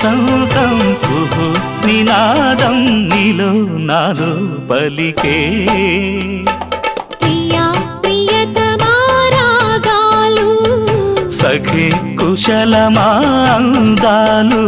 వసంతం కుహు నినాదం నీలో నాలో పలికే ప్రియా ప్రియతమా రాగాలు సఖి కుశలమా అందాలు